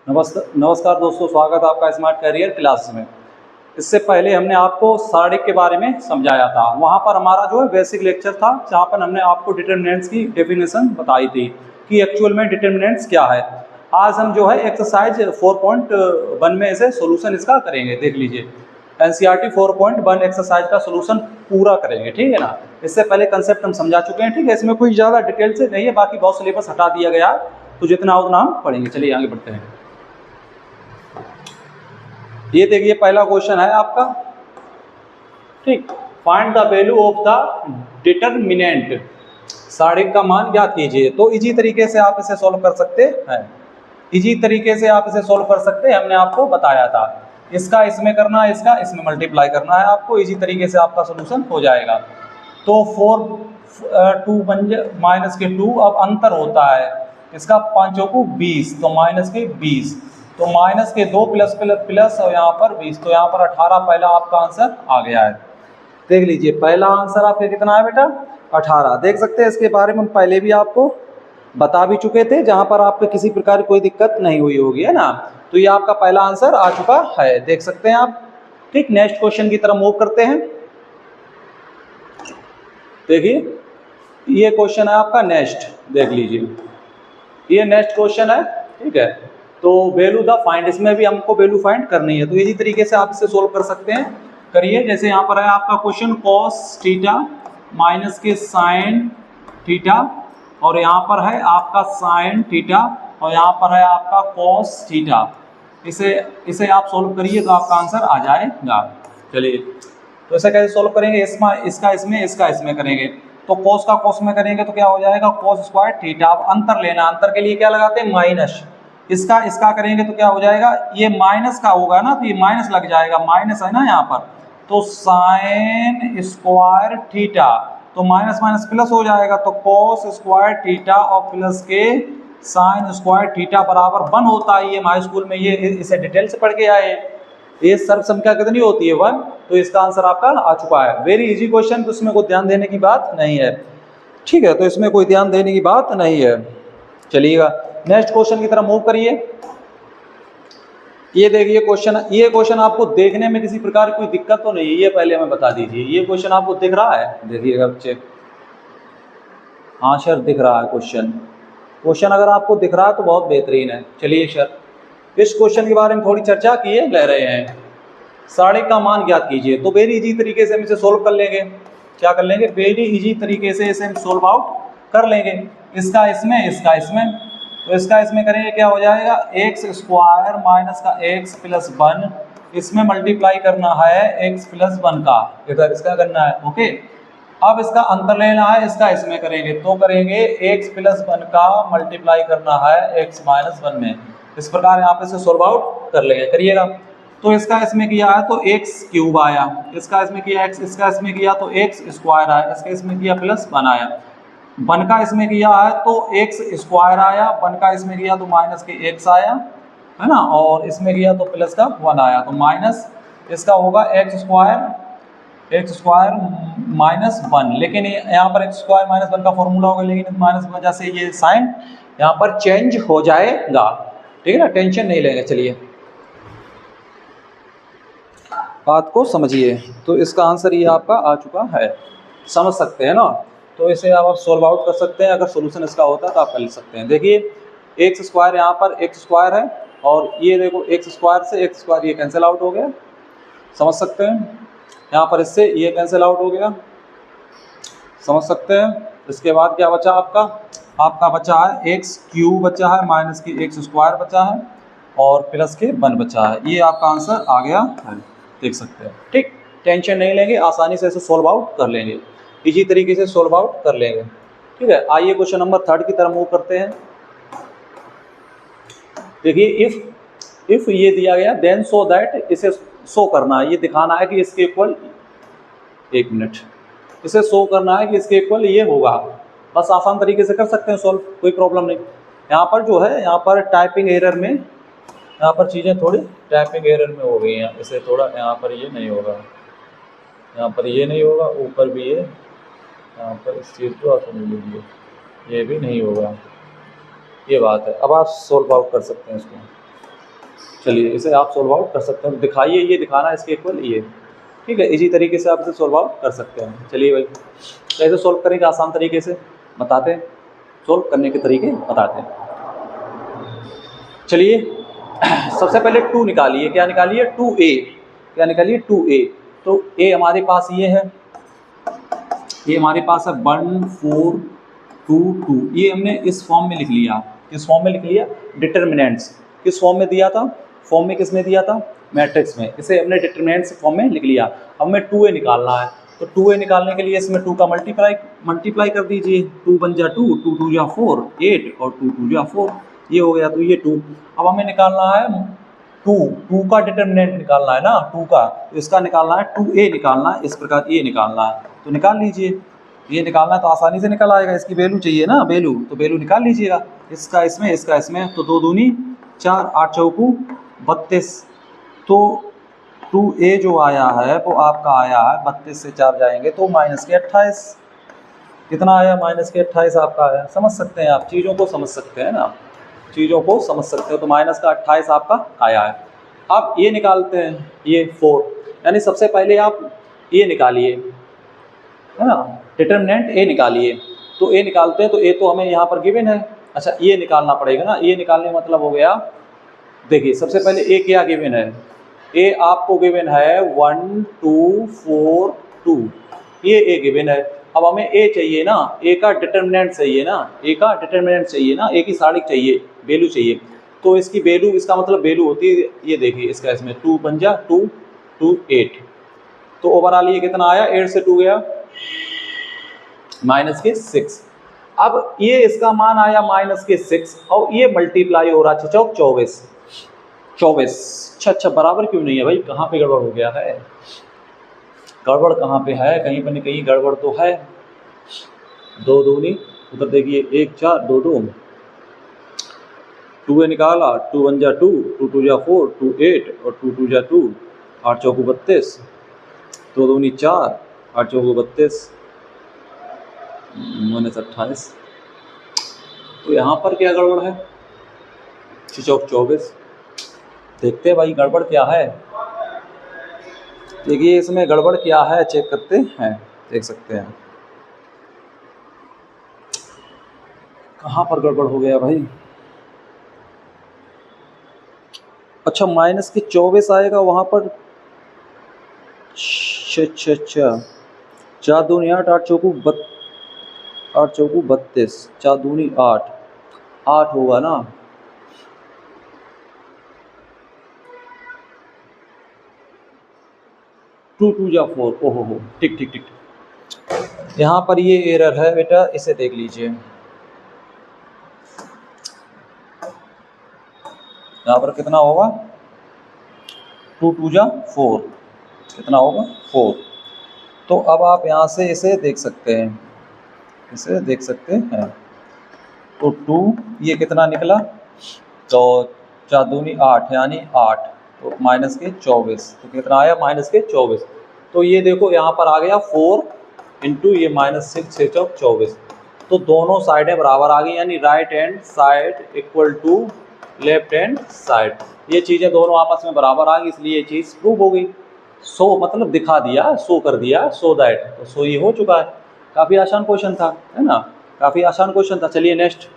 नमस्कार दोस्तों, स्वागत है आपका स्मार्ट करियर क्लास में। इससे पहले हमने आपको सारणिक के बारे में समझाया था। वहाँ पर हमारा जो है बेसिक लेक्चर था, जहाँ पर हमने आपको डिटर्मिनेंट्स की डेफिनेशन बताई थी कि एक्चुअल में डिटर्मिनेंट्स क्या है। आज हम जो है एक्सरसाइज 4.1 में इसे सोल्यूशन इसका करेंगे। देख लीजिए, NCERT 4.1 एक्सरसाइज का सोल्यूशन पूरा करेंगे, ठीक है ना। इससे पहले कंसेप्ट हम समझा चुके हैं, ठीक है। इसमें कोई ज़्यादा डिटेल से नहीं है, बाकी बहुत सिलेबस हटा दिया गया है, तो जितना उतना हम पढ़ेंगे। चलिए आगे बढ़ते हैं। ये देखिए, पहला क्वेश्चन है आपका, ठीक। Find the value of the determinant, सारणिक का मान ज्ञात कीजिए। तो इजी तरीके से आप इसे सॉल्व कर सकते हैं, इजी तरीके से आप इसे सॉल्व कर सकते हैं। हमने आपको बताया था, इसका इसमें करना है, इसका इसमें मल्टीप्लाई करना है आपको। इजी तरीके से आपका सोल्यूशन हो जाएगा। तो 4 2 माइनस के 2, अब अंतर होता है इसका 5 को 20, तो माइनस के 20, तो माइनस के 2 प्लस प्लस प्लस और यहाँ पर 20, तो यहाँ पर 18 पहला आपका आंसर आ गया है। देख लीजिए, पहला आंसर आपका कितना है बेटा, 18। देख सकते हैं, इसके बारे में हम पहले भी आपको बता भी चुके थे, जहां पर आपको किसी प्रकार की कोई दिक्कत नहीं हुई होगी, है ना। तो ये आपका पहला आंसर आ चुका है, देख सकते हैं आप, ठीक। नेक्स्ट क्वेश्चन की तरफ मूव करते हैं। देखिए, ये क्वेश्चन है आपका नेक्स्ट, देख लीजिए, ये नेक्स्ट क्वेश्चन है, ठीक है। तो वैल्यू द फाइंड, इसमें भी हमको वैल्यू फाइंड करनी है, तो इसी तरीके से आप इसे सोल्व कर सकते हैं। करिए, जैसे यहाँ पर है आपका क्वेश्चन कॉस थीटा माइनस के साइन थीटा, और यहाँ पर है आपका साइन थीटा, और यहाँ पर है आपका कॉस थीटा। इसे आप सोल्व करिए तो आपका आंसर आ जाएगा। चलिए, तो इसे कैसे सोल्व करेंगे, इसका इसमें करेंगे। तो कॉस का कॉस में करेंगे तो क्या हो जाएगा, कॉस स्क्वायर थीटा। अब अंतर लेना, अंतर के लिए क्या लगाते हैं, माइनस। इसका करेंगे तो क्या हो जाएगा, ये माइनस का होगा ना, तो ये माइनस लग जाएगा, माइनस है ना यहाँ पर, तो साइन स्क्वायर थीटा, तो माइनस माइनस प्लस हो जाएगा, तो कॉस स्क्वायर थीटा और प्लस के साइन स्क्वायर थीटा बराबर 1 होता है। ये हमारे स्कूल में ये इसे डिटेल से पढ़ के आए। ये सर्व संख्या कितनी होती है, 1। तो इसका आंसर आपका आ चुका है। वेरी इजी क्वेश्चन, तो इसमें कोई ध्यान देने की बात नहीं है, ठीक है। तो इसमें कोई ध्यान देने की बात नहीं है। चलिएगा, नेक्स्ट क्वेश्चन की तरफ मूव करिए। ये देखिए क्वेश्चन, ये क्वेश्चन आपको देखने में किसी प्रकार की कोई दिक्कत तो नहीं है, ये पहले हमें बता दीजिए। ये क्वेश्चन आपको दिख रहा है, देखिएगा बच्चे। हाँ सर, दिख रहा है क्वेश्चन अगर आपको दिख रहा है तो बहुत बेहतरीन है। चलिए सर, इस क्वेश्चन के बारे में थोड़ी चर्चा किए ले रहे हैं। सारणिक का मान ज्ञात कीजिए। तो वेरी इजी तरीके से हम इसे सोल्व कर लेंगे। क्या कर लेंगे, वेरी इजी तरीके से इसे हम सोल्व आउट कर लेंगे। इसका इसमें, इसका इसमें, तो इसका इसमें करेंगे, क्या हो जाएगा, एक्स स्क्वायर माइनस का एक्स प्लस 1, इसमें मल्टीप्लाई करना है एक्स प्लस 1 का, इधर इसका करना है, ओके। अब इसका अंतर लेना है, इसका इसमें करेंगे, तो करेंगे एक्स प्लस 1 का मल्टीप्लाई करना है एक्स माइनस 1 में। इस प्रकार यहाँ पे से सोल्व आउट कर लेंगे, करिएगा। तो इसका इसमें किया है तो एक्स क्यूब आया, इसका इसमें किया एक्स, इसका इसमें किया तो एक्स स्क्वायर आया, इसका इसमें किया प्लस 1 आया। 1 का इसमें किया है तो एक्स स्क्वायर आया, 1 का इसमें किया तो माइनस के एक्स आया, है ना, और इसमें किया तो प्लस का 1 आया, तो माइनस इसका होगा एक्स स्क्वायर माइनस 1। लेकिन यहाँ पर एक्स स्क्वायर माइनस 1 का फॉर्मूला होगा, लेकिन इस माइनस की वजह से ये साइन यहाँ पर चेंज हो जाएगा, ठीक है ना, टेंशन नहीं लेंगे। चलिए, बात को समझिए। तो इसका आंसर ये आपका आ चुका है, समझ सकते हैं ना। तो इसे आप सोल्व आउट कर सकते हैं, अगर सोल्यूशन इसका होता है तो आप कर सकते हैं। देखिए, एक्स स्क्वायर, यहाँ पर एक्स स्क्वायर है, और ये देखो एक्स स्क्वायर से एक्स स्क्वायर ये कैंसिल आउट हो गया, समझ सकते हैं। यहाँ पर इससे ये कैंसिल आउट हो गया, समझ सकते हैं। इसके बाद क्या बचा आपका बचा है एक्स क्यूब बचा है, माइनस की एक्स स्क्वायर बचा है, और प्लस के 1 बचा है। ये आपका आंसर आ गया है, देख सकते हैं, ठीक। टेंशन नहीं लेंगे, आसानी से इसे सोल्व आउट कर लेंगे, इजी तरीके से सोल्व आउट कर लेंगे, ठीक है। आइए क्वेश्चन नंबर 3 की तरफ मूव करते हैं। देखिए, इफ ये दिया गया, देन सो दैट, इसे शो करना है, ये दिखाना है कि इसके इक्वल, एक मिनट, इसे शो करना है कि इसके इक्वल ये होगा। बस आसान तरीके से कर सकते हैं सोल्व, कोई प्रॉब्लम नहीं। यहाँ पर जो है, यहाँ पर टाइपिंग एरर में, यहाँ पर चीज़ें थोड़ी टाइपिंग एरर में हो गई हैं, इसे थोड़ा यहाँ पर ये नहीं होगा, यहाँ पर ये नहीं होगा, ऊपर भी ये, यहाँ पर इस चीज़ को आप समझ लीजिए, ये भी नहीं होगा, ये बात है। अब आप सोल्व आउट कर सकते हैं इसको, चलिए इसे आप सोल्व आउट कर सकते हैं, दिखाइए, ये दिखाना इसके इक्वल ये, ठीक है। इसी तरीके से आप इसे सोल्व आउट कर सकते हैं। चलिए भाई कैसे सोल्व करेंगे, आसान तरीके से बताते हैं, सोल्व करने के तरीके बताते हैं। चलिए सबसे पहले 2 निकालिए, क्या निकालिए 2a, क्या निकालिए 2a। तो a हमारे पास ये है, ये हमारे पास है 1 4 2 2, ये हमने इस फॉर्म में लिख लिया, किस फॉर्म में लिख लिया, डिटर्मिनेंट्स किस फॉर्म में दिया था, फॉर्म में किसमें दिया था, मैट्रिक्स में, इसे हमने डिटर्मिनेंट्स फॉर्म में लिख लिया। अब हमें 2a निकालना है, तो 2a निकालने के लिए इसमें 2 का मल्टीप्लाई कर दीजिए, 2 बन जा 2, 2 2 जा 4 8 और 2 2 जा 4, ये हो गया, तो ये 2। अब हमें निकालना है 2 का डिटर्मिनेंट निकालना है ना, 2 का, तो इसका निकालना है 2a निकालना है, इस प्रकार ये निकालना है, तो निकाल लीजिए, ये निकालना है तो आसानी से निकल आएगा, इसकी वैल्यू चाहिए ना, वैल्यू, तो वैल्यू निकाल लीजिएगा, इसका इसमें, इसका इसमें, तो 2 दूनी 4 8 चौकू 32, तो 2a जो आया है वो आपका आया है 32 से 4 जाएंगे तो माइनस के 28, कितना आया, माइनस के 28 आपका आया। समझ सकते हैं आप, चीज़ों को समझ सकते हैं ना, चीज़ों को समझ सकते हो, तो माइनस का 28 आपका आया है। अब ये निकालते हैं, ये 4, यानी सबसे पहले आप ये निकालिए, है ना, डिटर्मिनेंट ए निकालिए, तो ए निकालते हैं, तो ए तो हमें यहाँ पर गिवन है, अच्छा ये निकालना पड़ेगा ना, ये निकालने का मतलब हो गया, देखिए सबसे पहले ए क्या गिवन है, ए आपको गिवन है 1 2 4 2, ये ए गिवन है। अब हमें ए चाहिए ना, ए का डिटर्मिनेंट चाहिए ना, ए का डिटर्मिनेंट चाहिए ना, ए की साड़ी चाहिए, वैल्यू चाहिए, तो इसकी वैल्यू, इसका मतलब वैल्यू होती है, ये देखिए इसका, इसमें 2 बन जा 2 2 8, तो ओवरऑल ये कितना आया, 8 से 2 गया माइनस के 6। अब ये इसका मान आया माइनस के 6 और ये मल्टीप्लाई हो रहा है 24 24। अच्छा बराबर क्यों नहीं है भाई, कहाँ पे गड़बड़ हो गया है, गड़बड़ कहाँ पे है, कहीं पर नहीं कहीं गड़बड़ तो है। 2 दूनी, उधर देखिए 1 4 2 2, 2a निकाला, 2 1 जा 2, 2 2 जा 4, 2 8 और 2 2 जा 2, 8 चौकू 32, 2 दूनी 4, 8 चौकू 32 माइनस 28, तो यहाँ पर क्या गड़बड़ है, 24। देखते हैं भाई गड़बड़ क्या है, देखिए इसमें गड़बड़ क्या है, चेक करते हैं, देख सकते हैं कहाँ पर गड़बड़ हो गया भाई। अच्छा माइनस के 24 आएगा वहाँ पर, अच्छा 4 दूनी 8, 8 चौकू 32, 4 दूनी 8 8 होगा ना, टू 2 जा 4, ओहो हो, ठीक ठीक ठीक, यहाँ पर ये एरर है बेटा, इसे देख लीजिए, यहाँ पर कितना होगा, 2 2 जा 4, कितना होगा 4, तो अब आप यहाँ से इसे देख सकते हैं, इसे देख सकते हैं, तो 2 ये कितना निकला, तो 4 दूनी 8 यानी 8, तो माइनस के 24, तो कितना आया माइनस के 24, तो ये देखो यहाँ पर आ गया 4 इंटू ये माइनस 6 6 24, तो दोनों साइडें बराबर आ गई, यानी right hand side equal to left hand side, ये चीज़ें दोनों आपस में बराबर आ गई, इसलिए ये चीज़ प्रूव हो गई। सो मतलब दिखा दिया, शो कर दिया, सो दैट, तो सो ये हो चुका है। काफ़ी आसान क्वेश्चन था, है ना, काफ़ी आसान क्वेश्चन था। चलिए नेक्स्ट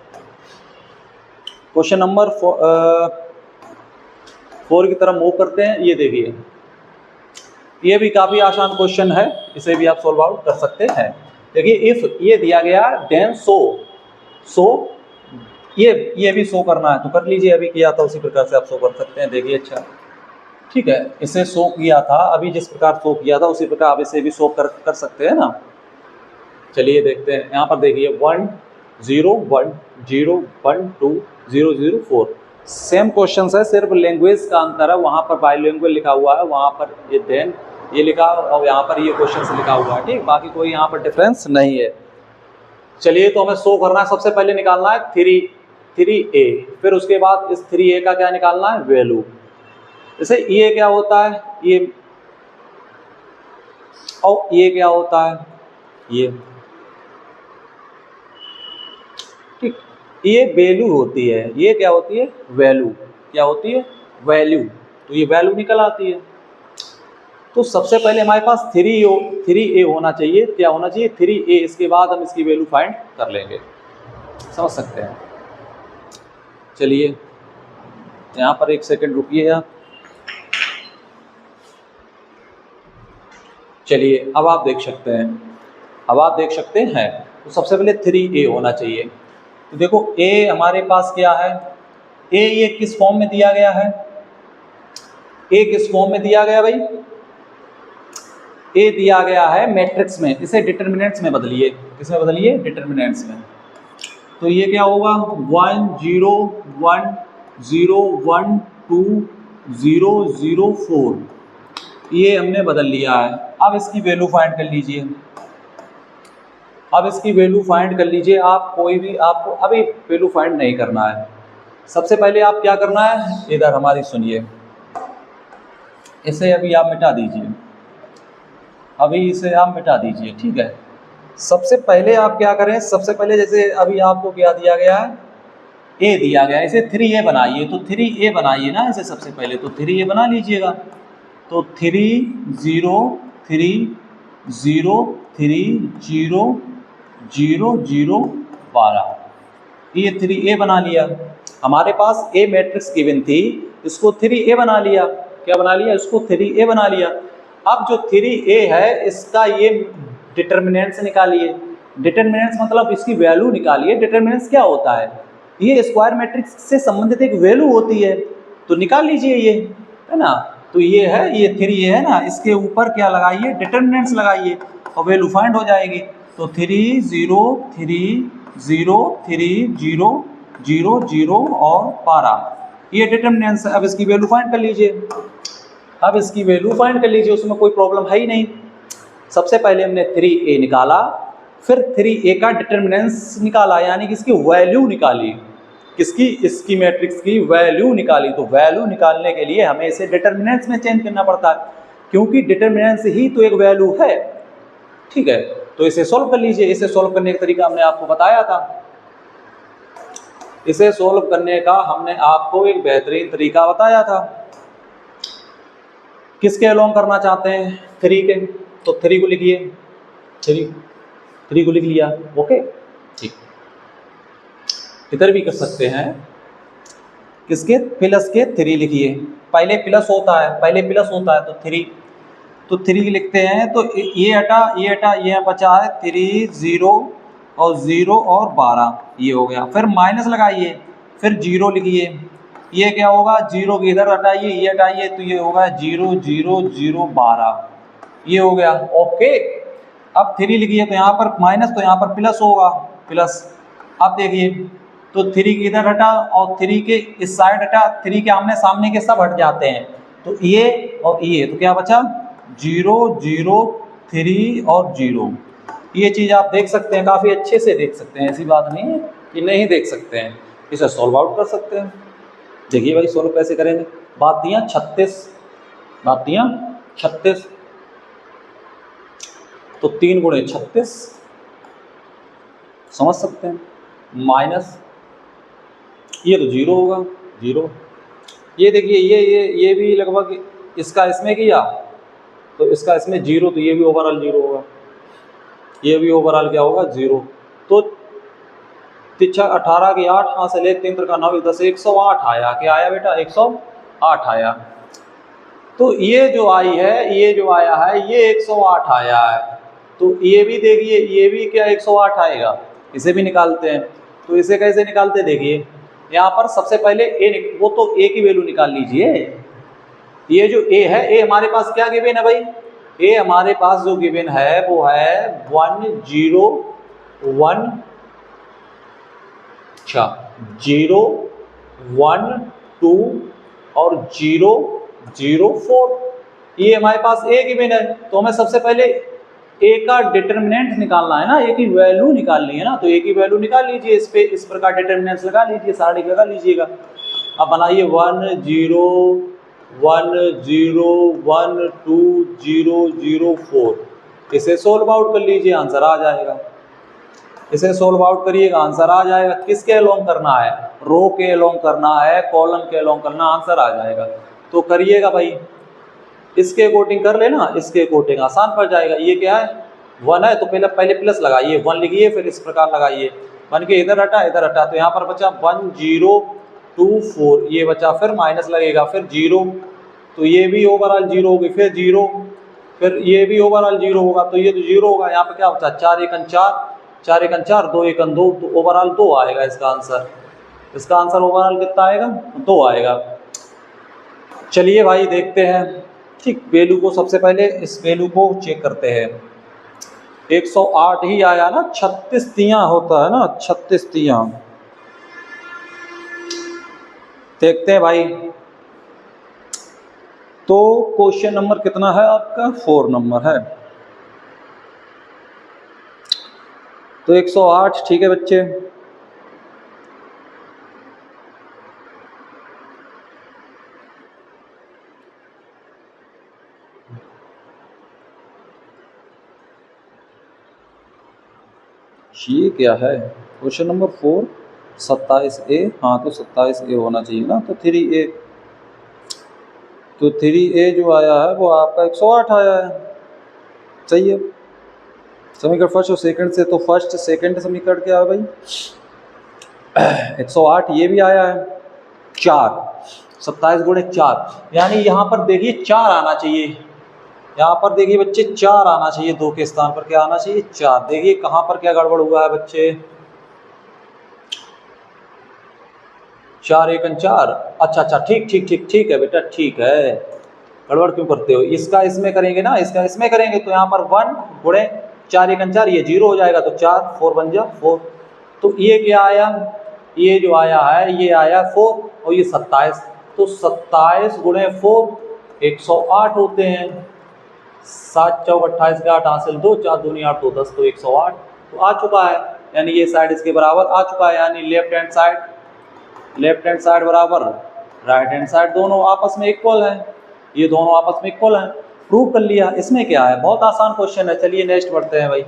क्वेश्चन नंबर 4 की तरफ मूव करते हैं। ये देखिए, ये भी काफ़ी आसान क्वेश्चन है, इसे भी आप सॉल्व आउट कर सकते हैं। देखिए इफ ये दिया गया देन सो ये भी शो करना है तो कर लीजिए, अभी किया था उसी प्रकार से आप शो कर सकते हैं। देखिए अच्छा ठीक है, इसे शो किया था अभी, जिस प्रकार शो किया था उसी प्रकार आप इसे भी शो कर सकते हैं ना। चलिए देखते हैं, यहाँ पर देखिए 1 0 1 0 1 2 0 0 4, सेम क्वेश्चन है, सिर्फ लैंग्वेज का अंतर है, वहाँ पर बाइलिंगुअल लिखा हुआ है, वहाँ पर ये देन ये लिखा और यहाँ पर ये क्वेश्चन से लिखा हुआ है, ठीक, बाकी कोई यहाँ पर डिफरेंस नहीं है। चलिए तो हमें शो करना है, सबसे पहले निकालना है 3a, फिर उसके बाद इस 3a का क्या निकालना है, वैल्यू। जैसे ये क्या होता है, ये, और ये क्या होता है, ये, ठीक, ये वैल्यू होती है, ये क्या होती है, वैल्यू, क्या होती है, वैल्यू, तो ये वैल्यू निकल आती है। तो सबसे पहले हमारे पास 3a होना चाहिए। क्या होना चाहिए? 3a। इसके बाद हम इसकी वैल्यू फाइंड कर लेंगे, समझ सकते हैं। चलिए यहाँ पर एक सेकंड रुकिए आप। चलिए अब आप देख सकते हैं, तो सबसे पहले 3a होना चाहिए। तो देखो a हमारे पास क्या है, a ये किस फॉर्म में दिया गया है, a किस फॉर्म में दिया गया भाई, a दिया गया है मैट्रिक्स में। इसे डिटरमिनेंट्स में बदलिए, किसमें बदलिए? डिटरमिनेंट्स में। तो ये क्या होगा? 1 0 1 0 1 2 0 0 4, ये हमने बदल लिया है। अब इसकी वैल्यू फाइंड कर लीजिए। आप कोई भी, आपको अभी वैल्यू फाइंड नहीं करना है। सबसे पहले आप क्या करना है, इधर हमारी सुनिए, इसे अभी आप मिटा दीजिए, ठीक है। सबसे पहले आप क्या करें, सबसे पहले जैसे अभी आपको क्या दिया गया है, a दिया गया है, इसे 3a बनाइए। तो 3a बनाइए ना इसे सबसे पहले, तो 3a बना लीजिएगा। तो 3 0 3 0 3 0 0 0 12, ये 3a बना लिया। हमारे पास a मैट्रिक्स गिवन थी, इसको 3a बना लिया। क्या बना लिया? इसको 3a बना लिया। अब जो 3a है इसका ये डिटरमिनेंट्स निकालिए। डिटरमिनेंट्स मतलब इसकी वैल्यू निकालिए। डिटरमिनेंट्स क्या होता है? ये स्क्वायर मैट्रिक्स से संबंधित एक वैल्यू होती है, तो निकाल लीजिए ये, है ना। तो ये है, ये 3a है ना, इसके ऊपर क्या लगाइए? डिटरमिनेंट्स लगाइए और वैल्यू फाइंड हो जाएगी। तो 3 0 3 0 3 0 0 0 और 12, ये डिटरमिनेंट्स है। अब इसकी वैल्यू फाइंड कर लीजिए, उसमें कोई प्रॉब्लम है ही नहीं। सबसे पहले हमने 3a निकाला, फिर 3a का डिटरमिनेंट्स निकाला, यानी कि इसकी वैल्यू निकाली। किसकी? इसकी मैट्रिक्स की वैल्यू निकाली। तो वैल्यू निकालने के लिए हमें इसे डिटरमिनेंट्स में चेंज करना पड़ता है, क्योंकि डिटरमिनेंट्स ही तो एक वैल्यू है, ठीक है। तो इसे सॉल्व कर लीजिए। इसे सॉल्व करने का तरीका हमने आपको बताया था। इसे सॉल्व करने का हमने आपको एक बेहतरीन तरीका बताया था। किसके अलोंग करना चाहते हैं? 3 के। तो 3 को लिखिए, 3 को लिख लिया, ओके ठीक। इधर भी कर सकते हैं, किसके? प्लस के 3 लिखिए। पहले प्लस होता है तो 3, तो 3 लिखते हैं। तो ये हटा, ये बचा है 3 0 और 0 और 12, ये हो गया। फिर माइनस लगाइए, फिर 0 लिखिए। ये क्या होगा? 0 के इधर हटाइए, ये हटाइए, तो ये होगा 0 0 0 12, ये हो गया, ओके। अब 3 लिखिए, तो यहाँ पर माइनस, तो यहाँ पर प्लस होगा, प्लस। अब देखिए, तो 3 के इधर हटा और 3 के इस साइड हटा, 3 के आमने सामने के सब हट जाते हैं, तो ये और ये, तो क्या बचा? 0 0 3 और 0। ये चीज़ आप देख सकते हैं, काफ़ी अच्छे से देख सकते हैं, ऐसी बात नहीं है कि नहीं देख सकते हैं। इसे सॉल्व आउट कर सकते हैं। देखिए भाई, सॉल्व कैसे करेंगे? बातियाँ 36, तो 3 गुणे 36, समझ सकते हैं। माइनस ये तो 0 होगा, 0। ये देखिए, ये भी लगभग इसका इसमें किया, तो इसका इसमें 0, तो ये भी ओवरऑल 0 होगा, ये भी ओवरऑल क्या होगा? 0। तो 18 की 8, हाँ से ले 3 का 9 10 108 आया। क्या आया बेटा? 108 आया। तो ये जो आई है, ये जो आया है, ये 108 आया है। तो ये भी देखिए, ये भी क्या 108 आएगा। इसे भी निकालते हैं। तो इसे कैसे निकालते? देखिए, यहाँ पर सबसे पहले वो तो a की वैल्यू निकाल लीजिए। ये जो a है, a हमारे पास क्या गिवन है भाई? a हमारे पास जो गिवन है वो है 1 0 1, अच्छा 0 1 2 और 0 0 4, ये हमारे पास a गिवन है। तो हमें सबसे पहले a का डिटरमिनेंट निकालना है ना, a की वैल्यू निकालनी है ना। तो a की वैल्यू निकाल लीजिए, इस पे इस प्रकार डिटरमिनेंट्स लगा लीजिए, सारे लगा लीजिएगा। अब बनाइए 1 0 1 0 1 2 0 0 4, इसे सोल्व आउट कर लीजिए, आंसर आ जाएगा। इसे सोल्व आउट करिएगा, आंसर आ जाएगा। किसके अलोंग करना है? रो के अलोंग करना है, कॉलम के अलोंग करना, आंसर आ जाएगा। तो करिएगा भाई, इसके अकॉर्डिंग कर लेना, इसके अकॉर्डिंग आसान पड़ जाएगा। ये क्या है? 1 है तो पहले प्लस लगाइए, 1 लिखिए, फिर इस प्रकार लगाइए। 1 के इधर हटा इधर हटा, तो यहाँ पर बचा 1024, ये बचा, फिर माइनस लगेगा, फिर 0, तो ये भी ओवरऑल 0 होगी, फिर 0, फिर ये भी ओवरऑल 0 होगा, तो ये तो 0 होगा। यहाँ पे क्या बचा? 4 1 4, 4 1 4, 2 1 2, तो ओवरऑल 2 आएगा इसका आंसर। इसका आंसर ओवरऑल कितना आएगा? 2 आएगा। चलिए भाई देखते हैं। ठीक, वैल्यू को सबसे पहले इस वैल्यू को चेक करते हैं। 108 ही आया ना, 36 तियां होता है ना, 36 तियां। देखते हैं भाई। तो क्वेश्चन नंबर कितना है आपका? 4 नंबर है। तो 108 ठीक है बच्चे। ये क्या है? Question number 4, 27A। हाँ तो 27A होना चाहिए ना, तो 3A, तो 3A जो आया है वो आपका 108 आया है। सही है। समीकरण फर्स्ट और सेकंड से, तो फर्स्ट सेकंड समीकरण क्या है भाई? 108 ये भी आया है 4, 27 गुणे 4, यानी यहाँ पर देखिए 4 आना चाहिए। यहाँ पर देखिए बच्चे 4 आना चाहिए, 2 के स्थान पर क्या आना चाहिए? 4। देखिए कहाँ पर क्या गड़बड़ हुआ है बच्चे? 4 1 4। अच्छा, ठीक है बेटा, ठीक है। गड़बड़ क्यों करते हो? इसका इसमें करेंगे ना, इसका इसमें करेंगे, तो यहाँ पर 1 गुणे 4 1 4, ये 0 हो जाएगा, तो 4 4 बन जा 4। तो ये क्या आया? ये जो आया है ये आया 4, और ये 27, तो 27 गुणे 4 108 होते हैं। 7 चौक 28 का 8 हासिल 2, 4 दूनी 8 2 10, तो 108 तो आ चुका है। यानी ये साइड इसके बराबर आ चुका है, यानी लेफ्ट हैंड साइड बराबर राइट हैंड साइड, दोनों आपस में इक्वल हैं। ये दोनों आपस में इक्वल हैं, प्रूव कर लिया। इसमें क्या है? बहुत आसान क्वेश्चन है। चलिए नेक्स्ट बढ़ते हैं भाई,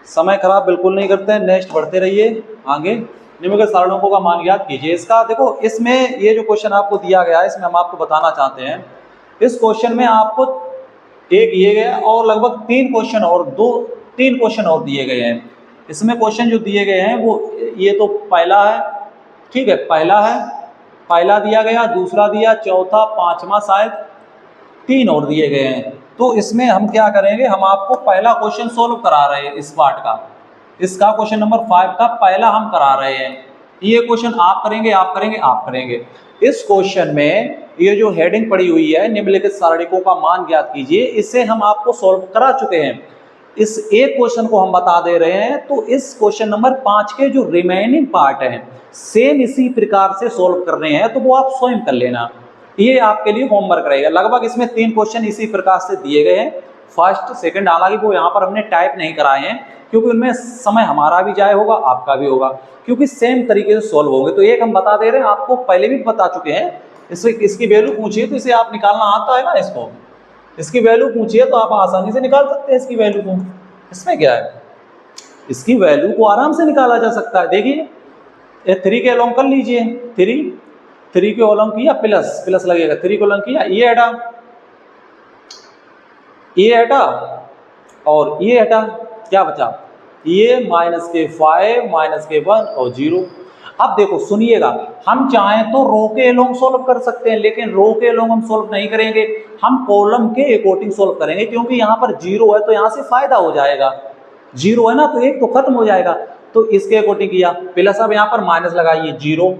समय खराब बिल्कुल नहीं करते हैं, नेक्स्ट बढ़ते रहिए आगे। निम्नलिखित सारणकों का मान ज्ञात कीजिए। इसका देखो, इसमें ये जो क्वेश्चन आपको दिया गया है, इसमें हम आपको बताना चाहते हैं, इस क्वेश्चन में आपको एक ये गया और लगभग 3 क्वेश्चन और 3 क्वेश्चन और दिए गए हैं। इसमें क्वेश्चन जो दिए गए हैं वो, ये तो पहला है, ठीक है, पहला दिया गया, दूसरा दिया, चौथा, पांचवा, शायद 3 और दिए गए हैं। तो इसमें हम क्या करेंगे? हम आपको पहला क्वेश्चन सोल्व करा रहे हैं इस पार्ट का, इसका क्वेश्चन नंबर 5 का पहला हम करा रहे हैं। ये क्वेश्चन आप करेंगे। इस क्वेश्चन में ये जो हेडिंग पड़ी हुई है, निम्नलिखित सारणिकों का मान ज्ञात कीजिए, इसे हम आपको सोल्व करा चुके हैं। इस एक क्वेश्चन को हम बता दे रहे हैं। तो इस क्वेश्चन नंबर 5 के जो रिमेनिंग पार्ट हैं, सेम इसी प्रकार से सोल्व करने हैं, तो वो आप स्वयं कर लेना, ये आपके लिए होमवर्क रहेगा। लगभग इसमें 3 क्वेश्चन इसी प्रकार से दिए गए हैं, फर्स्ट सेकंड। हालांकि वो यहाँ पर हमने टाइप नहीं कराए हैं, क्योंकि उनमें समय हमारा भी जाए होगा, आपका भी होगा, क्योंकि सेम तरीके से सोल्व होंगे। तो एक हम बता दे रहे हैं, आपको पहले भी बता चुके हैं। इसकी वैल्यू पूछिए तो इसे आप निकालना आता है ना, इसकी वैल्यू पूछिए तो आप आसानी से निकाल सकते हैं इसकी वैल्यू को। इसमें क्या है? इसकी वैल्यू को आराम से निकाला जा सकता है। देखिए 3 के अलोंग कर लीजिए, 3 के अलोंग किया, प्लस लगेगा, 3 को अलोंग किया, ये हटा और ये हटा, क्या बचा? ये -5 -1 और 0। अब देखो सुनिएगा, हम चाहें तो रो के अलोंग सोल्व कर सकते हैं, लेकिन रो के अलोंग हम सोल्व नहीं करेंगे, हम कॉलम के अकॉर्डिंग सोल्व करेंगे, क्योंकि यहाँ पर 0 है तो यहाँ से फायदा हो जाएगा। 0 है ना, तो एक तो खत्म हो जाएगा, तो इसके अकॉर्डिंग किया प्लस। अब यहाँ पर माइनस लगाइए, 0,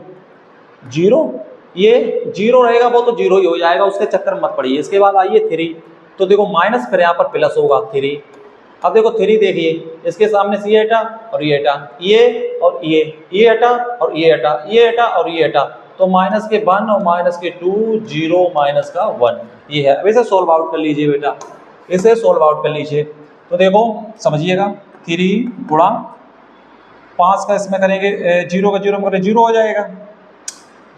ये 0 रहेगा, वो तो 0 ही हो जाएगा, उसके चक्कर में मत पड़िए। इसके बाद आइए 3, तो देखो माइनस, फिर यहाँ पर प्लस होगा 3। अब देखो 3 देखिए, इसके सामने से ये हटा और ये हटा, ये और ये हटा और ये हटा, ये हटा और ये हटा, तो माइनस के 1 और माइनस के 2, 0 माइनस का 1, ये है। अब इसे सोल्व आउट कर लीजिए बेटा, इसे सोल्व आउट कर लीजिए। तो देखो समझिएगा, 3 गुणा 5 का इसमें करेंगे, 0 का 0 में करें, 0 हो जाएगा,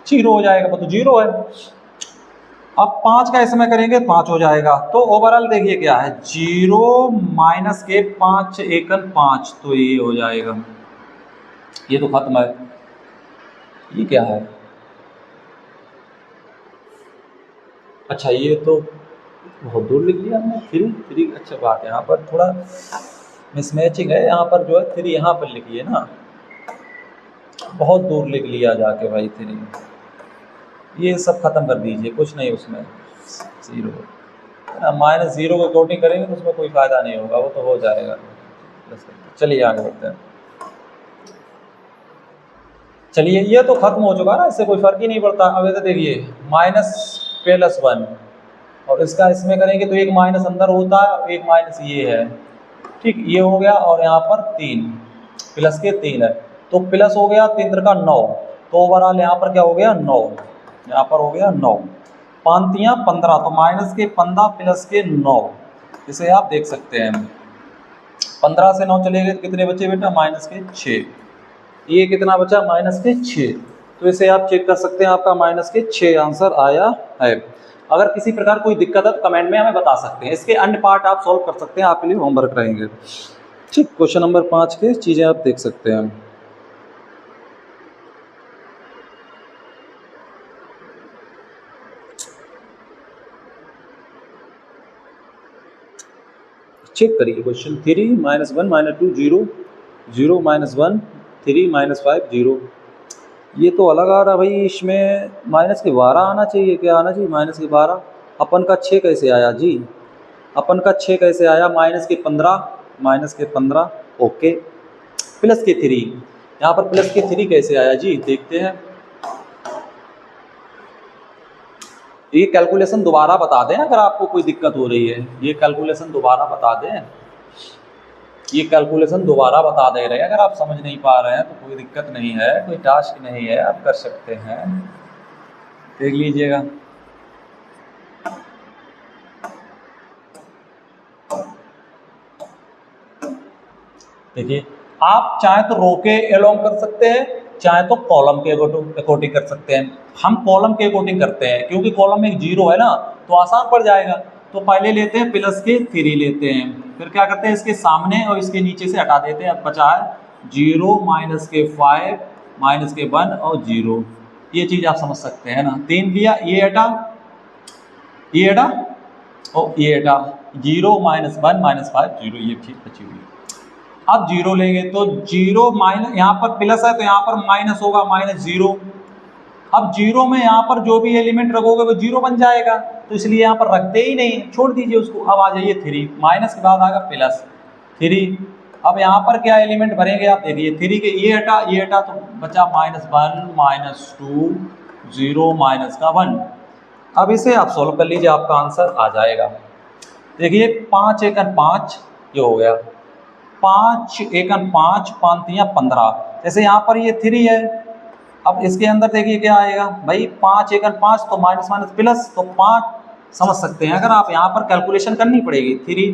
0 हो जाएगा, वो तो 0 है। अब 5 का इसमें करेंगे 5 हो जाएगा। तो ओवरऑल देखिए क्या है, 0 माइनस के 5 एकन 5, तो ये हो जाएगा, ये तो खत्म है। ये क्या है, अच्छा ये तो बहुत दूर लिख लिया हमने, 3 अच्छा बात है, यहाँ पर थोड़ा मिसमैचिंग है, यहाँ पर जो है 3 यहाँ पर लिखिए ना, बहुत दूर लिख लिया जाके भाई 3। ये सब खत्म कर दीजिए, कुछ नहीं उसमें, 0 माइनस 0 को कोटिंग करेंगे तो उसमें कोई फ़ायदा नहीं होगा, वो तो हो जाएगा। चलिए आगे बढ़ते हैं। चलिए ये तो खत्म हो चुका ना, इससे कोई फर्क ही नहीं पड़ता। अब इधर देखिए -+1 और इसका इसमें करेंगे तो एक माइनस अंदर होता है, एक माइनस ये है, ठीक, ये हो गया। और यहाँ पर 3 प्लस के 3 है, तो प्लस हो गया 3 का 9, तो ओवरऑल यहाँ पर क्या हो गया 9, यहाँ पर हो गया 9, 5 15, तो माइनस के 15 प्लस के 9, इसे आप देख सकते हैं। 15 से 9 चले गए तो कितने बचे बेटा, माइनस के 6, ये कितना बचा, माइनस के 6, तो इसे आप चेक कर सकते हैं, आपका माइनस के 6 आंसर आया है। अगर किसी प्रकार कोई दिक्कत है तो कमेंट में हमें बता सकते हैं, इसके अन्य पार्ट आप सॉल्व कर सकते हैं, आपके लिए होमवर्क रहेंगे। ठीक, क्वेश्चन नंबर 5 के चीज़ें आप देख सकते हैं। चेक करिए क्वेश्चन 3 -1 -2 0 0 -1 3 -5 0, ये तो अलग आ रहा भाई, इसमें माइनस के 12 आना चाहिए, क्या आना चाहिए, माइनस के 12। अपन का 6 कैसे आया जी, अपन का 6 कैसे आया, माइनस के 15 ओके, प्लस के 3, यहाँ पर प्लस के 3 कैसे आया जी, देखते हैं। ये कैलकुलेशन दोबारा बता दें अगर आपको कोई दिक्कत हो रही है, ये कैलकुलेशन दोबारा बता दें, ये कैलकुलेशन दोबारा बता दे रहे हैं, अगर आप समझ नहीं पा रहे हैं तो कोई दिक्कत नहीं है, कोई टास्क नहीं है, आप कर सकते हैं, देख लीजिएगा। देखिए आप चाहे तो रो के अलोंग कर सकते हैं, चाहे तो कॉलम के अकॉर्डिंग कर सकते हैं। हम कॉलम के अकॉर्डिंग करते हैं, क्योंकि कॉलम में एक 0 है ना, तो आसान पड़ जाएगा। तो पहले लेते हैं प्लस के 3 लेते हैं, फिर क्या करते हैं, इसके सामने और इसके नीचे से हटा देते हैं, अब बचा है 0 माइनस के 5 माइनस के 1 और 0, ये चीज़ आप समझ सकते हैं ना। 3 लिया, ये हटा, ये हटा और ये हटा, 0 -1 -5 0, ये चीज़ बची हुई है। अब 0 लेंगे तो 0 माइनस, यहाँ पर प्लस है तो यहाँ पर माइनस होगा, -0। अब 0 में यहाँ पर जो भी एलिमेंट रखोगे वो 0 बन जाएगा, तो इसलिए यहाँ पर रखते ही नहीं, छोड़ दीजिए उसको। अब आ जाइए 3, माइनस के बाद आएगा प्लस 3। अब यहाँ पर क्या एलिमेंट भरेंगे आप देखिए, 3 के ये हटा तो बचा -1 -2 0 माइनस का 1। अब इसे आप सॉल्व कर लीजिए, आपका आंसर आ जाएगा। देखिए 5 एकन 5, ये हो गया 5 एकन 5 5 15, जैसे यहाँ पर ये 3 है। अब इसके अंदर देखिए क्या आएगा भाई, 5 एकन 5, तो माइनस माइनस प्लस, तो 5 समझ सकते हैं। अगर आप यहाँ पर कैलकुलेशन करनी पड़ेगी 3,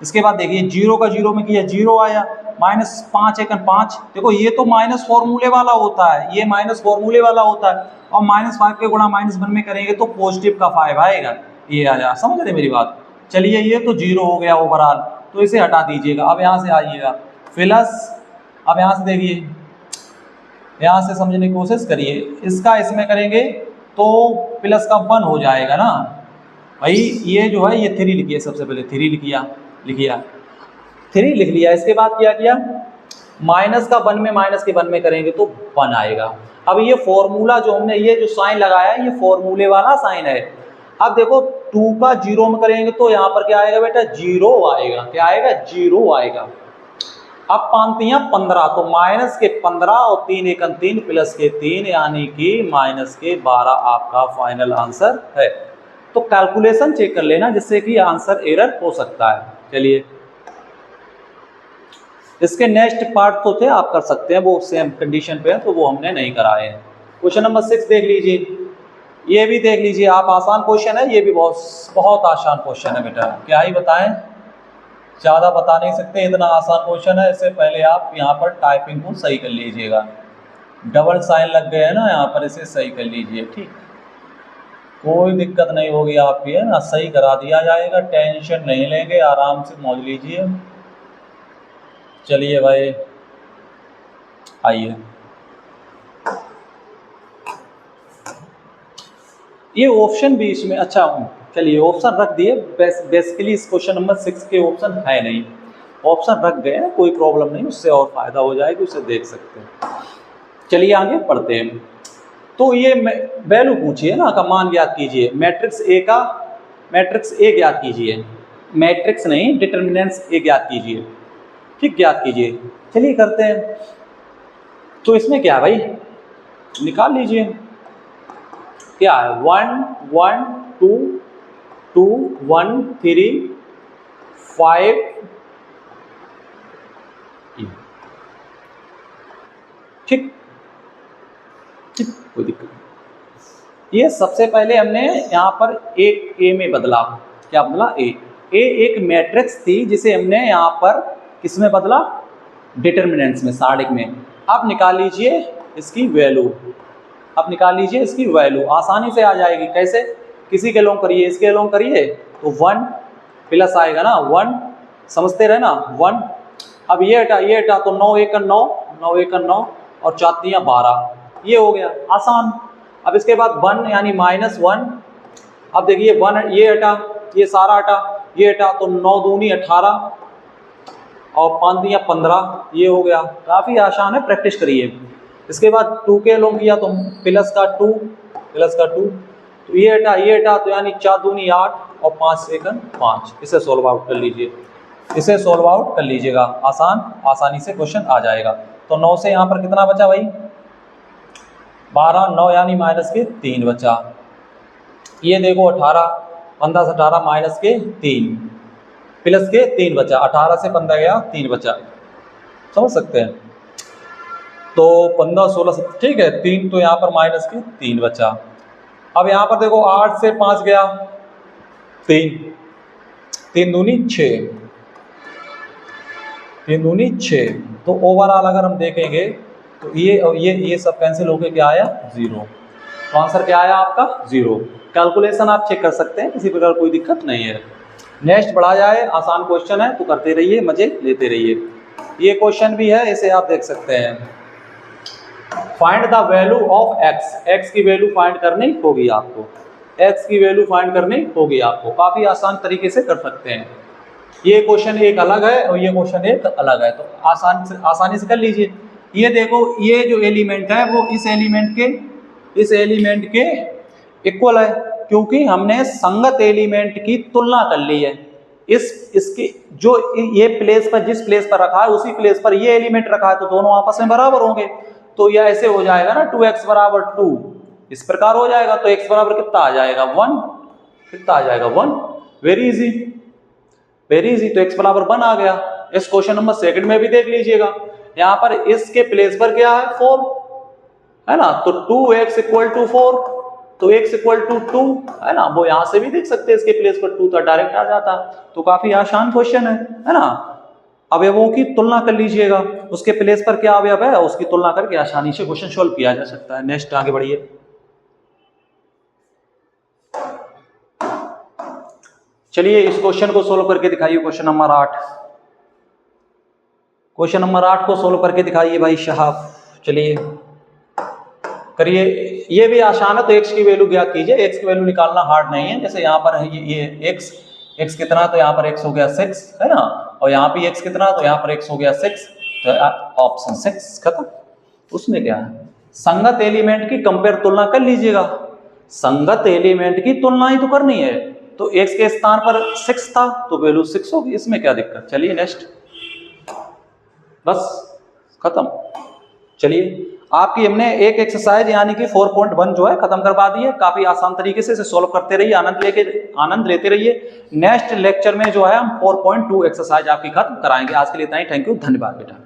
इसके बाद देखिए 0 का 0 में किया 0 आया, -5 एकन 5, देखो ये तो माइनस फॉर्मूले वाला होता है, ये माइनस फॉर्मूले वाला होता है, और -5 के गुणा -1 में करेंगे तो पॉजिटिव का 5 आएगा, ये आ जाए, समझ रहे मेरी बात। चलिए ये तो 0 हो गया ओवरऑल, तो इसे हटा दीजिएगा। अब यहाँ से आइएगा प्लस, अब यहाँ से देखिए, यहाँ से समझने की कोशिश करिए, इसका इसमें करेंगे तो प्लस का 1 हो जाएगा ना भाई। ये जो है ये 3 लिखिए, सबसे पहले 3 लिखिया 3 लिख लिया। इसके बाद क्या किया, माइनस का 1 में माइनस के 1 में करेंगे तो 1 आएगा। अब ये फॉर्मूला जो हमने ये जो साइन लगाया है, ये फॉर्मूले वाला साइन है। अब देखो 2 का 0 में करेंगे तो यहाँ पर क्या आएगा बेटा, 0 आएगा, क्या आएगा, 0 आएगा। अब 5 15, तो माइनस के 15 और 3 एकन 3 प्लस के 3, यानी कि माइनस के 12 आपका फाइनल आंसर है। तो कैलकुलेशन चेक कर लेना, जिससे कि आंसर एरर हो सकता है। चलिए इसके नेक्स्ट पार्ट तो थे, आप कर सकते हैं, वो सेम कंडीशन पे है, तो वो हमने नहीं कराए हैं। क्वेश्चन नंबर 6 देख लीजिए, ये भी देख लीजिए आप, आसान क्वेश्चन है, ये भी बहुत आसान क्वेश्चन है बेटा, क्या ही बताएं, ज़्यादा बता नहीं सकते, इतना आसान क्वेश्चन है। इससे पहले आप यहाँ पर टाइपिंग को सही कर लीजिएगा, डबल साइन लग गए हैं ना यहाँ पर, इसे सही कर लीजिए। ठीक, कोई दिक्कत नहीं होगी आपकी, है ना, सही करा दिया जाएगा, टेंशन नहीं लेंगे, आराम से मौज लीजिए। चलिए भाई आइए, ये ऑप्शन भी इसमें अच्छा, चलिए ऑप्शन रख दिए। बेसिकली इस क्वेश्चन नंबर 6 के ऑप्शन है नहीं, ऑप्शन रख गए हैं, कोई प्रॉब्लम नहीं, उससे और फायदा हो जाएगी, उसे देख सकते हैं। चलिए आगे पढ़ते हैं। तो ये वैल्यू पूछिए ना, का मान ज्ञात कीजिए, मैट्रिक्स ए ज्ञात कीजिए, मैट्रिक्स नहीं डिटर्मिनेंट्स ए ज्ञात कीजिए, ठीक, ज्ञात कीजिए। चलिए करते हैं। तो इसमें क्या है भाई, निकाल लीजिए, क्या है 1 1 2 2 1 3 5, ठीक ठीक, कोई दिक्कत नहीं। ये सबसे पहले हमने यहाँ पर एक ए में बदला, क्या बदला, ए एक मैट्रिक्स थी जिसे हमने यहाँ पर किसमें बदला, डिटर्मिनेंट्स में, सारणिक में। अब निकाल लीजिए इसकी वैल्यू, अब निकाल लीजिए इसकी वैल्यू, आसानी से आ जाएगी। कैसे, किसी के लोग करिए, इसके लोग करिए, तो 1 प्लस आएगा ना, 1 समझते रहे ना, 1। अब ये हटा तो 9 1 9 9 1 9 और 4 3 12, ये हो गया आसान। अब इसके बाद 1 यानी -1, अब देखिए 1, ये हटा, ये सारा हटा, ये हटा, तो 9 दूनी 18 और 5 दिया 15, ये हो गया। काफ़ी आसान है, प्रैक्टिस करिए। इसके बाद 2 के लोग किया तो प्लस का 2, तो ये हटा तो यानी 4 दूनी 8 और 5 सेकंड 5, इसे सॉल्व आउट कर लीजिए, इसे सॉल्व आउट कर लीजिएगा, आसानी से क्वेश्चन आ जाएगा। तो 9 से यहाँ पर कितना बचा भाई, 12, 9 यानी -3 बचा। ये देखो 18, 15 से 18 -3 प्लस के 3 बचा, 18 से 15 गया 3 बचा, समझ सकते हैं। तो 15 16 17, ठीक है, 3 तो यहाँ पर -3 बचा। अब यहाँ पर देखो 8 से 5 गया 3, 3 दूनी 6, 3 दूनी 6। तो ओवरऑल अगर हम देखेंगे तो ये सब कैंसिल होके क्या आया, 0। तो आंसर क्या आया आपका, 0। कैलकुलेशन आप चेक कर सकते हैं, किसी प्रकार कोई दिक्कत नहीं है। नेक्स्ट बढ़ा जाए, आसान क्वेश्चन है तो करते रहिए, मजे लेते रहिए। ये क्वेश्चन भी है, इसे आप देख सकते हैं। Find the value of x, x की वैल्यू फाइंड करनी होगी आपको, एक्स की वैल्यू फाइंड करनी होगी आपको, काफ़ी आसान तरीके से कर सकते हैं। ये क्वेश्चन एक अलग है और ये क्वेश्चन एक अलग है, तो आसानी से कर लीजिए। ये देखो, ये जो एलिमेंट है वो इस एलिमेंट के इक्वल है, क्योंकि हमने संगत एलिमेंट की तुलना कर ली है। इसकी जो ये प्लेस पर, जिस प्लेस पर रखा है उसी प्लेस पर ये एलिमेंट रखा है, तो दोनों आपस में बराबर होंगे। तो यह ऐसे हो जाएगा ना, 2x बराबर 2, इस प्रकार हो जाएगा। तो x बराबर कितना आ जाएगा, 1, कितना आ जाएगा, 1। Very easy, very easy. तो x बराबर 1 आ गया। इस क्वेश्चन नंबर 2 में भी देख लीजिएगा, यहाँ पर इसके प्लेस पर क्या है, 4 है ना, तो 2x = 4, तो x = 2 है ना, वो यहाँ से भी देख सकते हैं, इसके प्लेस पर 2 तो डायरेक्ट आ जाता। तो काफी आसान क्वेश्चन है ना। अवयवों की तुलना कर लीजिएगा, उसके प्लेस पर क्या अवयव है उसकी तुलना करके आसानी से क्वेश्चन सॉल्व किया जा सकता है। नेक्स्ट आगे बढ़िए। चलिए इस क्वेश्चन को सोल्व करके दिखाइए, क्वेश्चन नंबर 8। क्वेश्चन नंबर 8 को सोल्व करके दिखाइए भाई साहब। चलिए करिए, ये भी आसान है। तो x की वैल्यू ज्ञात कीजिए। x की वैल्यू निकालना हार्ड नहीं है। जैसे यहाँ पर है ये x कितना, तो यहाँ पर x हो गया 6 है ना, और यहाँ पे x कितना, तो यहाँ पर x हो गया 6, तो ऑप्शन 6 खत्म। उसमें क्या है, संगत एलिमेंट की कंपेयर तुलना कर लीजिएगा, संगत एलिमेंट की तुलना ही तो करनी है। तो x के स्थान पर 6 था तो वैल्यू 6 होगी, इसमें क्या दिक्कत। चलिए नेक्स्ट, बस खत्म। चलिए आपकी हमने एक एक्सरसाइज यानी कि 4.1 जो है खत्म करवा दी है। काफी आसान तरीके से इसे सॉल्व करते रहिए, आनंद लेते रहिए। नेक्स्ट लेक्चर में जो है हम 4.2 एक्सरसाइज आपकी खत्म कराएंगे। आज के लिए इतना ही, थैंक यू, धन्यवाद बेटा।